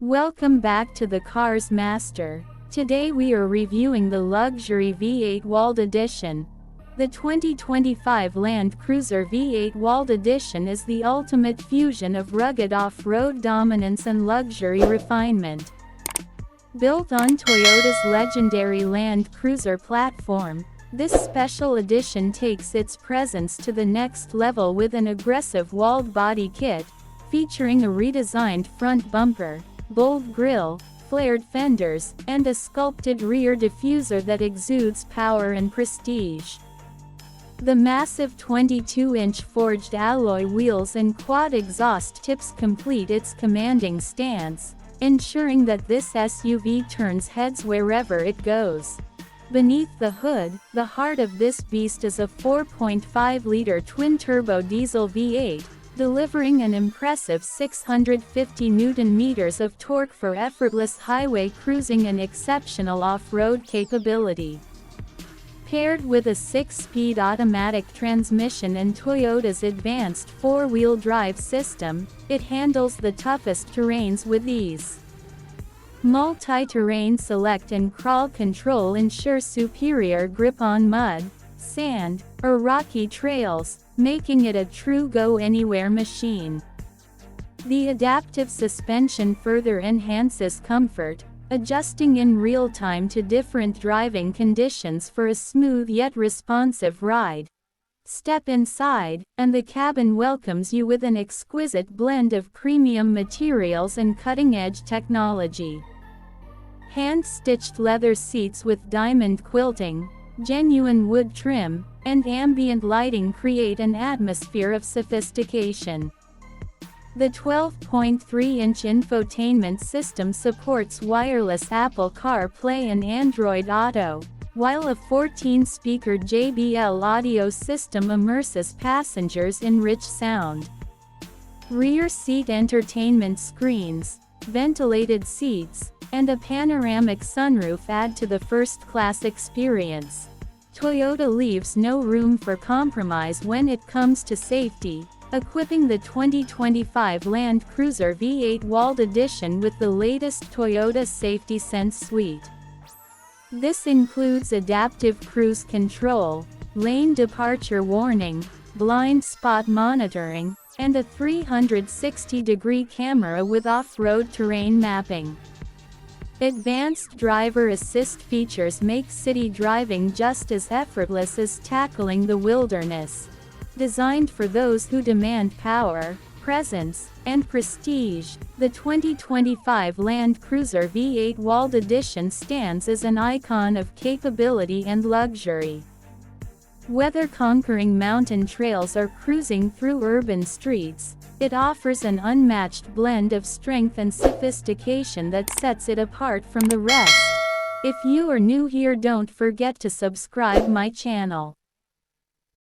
Welcome back to the Cars Master. Today we are reviewing the luxury V8 Wald Edition. The 2025 Land Cruiser V8 Wald Edition is the ultimate fusion of rugged off-road dominance and luxury refinement. Built on Toyota's legendary Land Cruiser platform, this special edition takes its presence to the next level with an aggressive Wald body kit, featuring a redesigned front bumper, bold grille, flared fenders, and a sculpted rear diffuser that exudes power and prestige. The massive 22-inch forged alloy wheels and quad exhaust tips complete its commanding stance, ensuring that this SUV turns heads wherever it goes. Beneath the hood, the heart of this beast is a 4.5-liter twin-turbo diesel V8, delivering an impressive 650 Nm of torque for effortless highway cruising and exceptional off-road capability. Paired with a 6-speed automatic transmission and Toyota's advanced four-wheel drive system, it handles the toughest terrains with ease. Multi-terrain select and crawl control ensures superior grip on mud, sand, or rocky trails, making it a true go-anywhere machine. The adaptive suspension further enhances comfort, adjusting in real time to different driving conditions for a smooth yet responsive ride. Step inside, and the cabin welcomes you with an exquisite blend of premium materials and cutting-edge technology. Hand-stitched leather seats with diamond quilting, genuine wood trim, and ambient lighting create an atmosphere of sophistication. The 12.3-inch infotainment system supports wireless Apple CarPlay and Android Auto, while a 14-speaker JBL audio system immerses passengers in rich sound. Rear seat entertainment screens, ventilated seats, and a panoramic sunroof add to the first-class experience. Toyota leaves no room for compromise when it comes to safety, equipping the 2025 Land Cruiser V8 Wald Edition with the latest Toyota Safety Sense suite. This includes adaptive cruise control, lane departure warning, blind spot monitoring, and a 360-degree camera with off-road terrain mapping. Advanced driver assist features make city driving just as effortless as tackling the wilderness. Designed for those who demand power, presence, and prestige, the 2025 Land Cruiser V8 Wald Edition stands as an icon of capability and luxury. Whether conquering mountain trails or cruising through urban streets, it offers an unmatched blend of strength and sophistication that sets it apart from the rest. If you are new here, don't forget to subscribe my channel.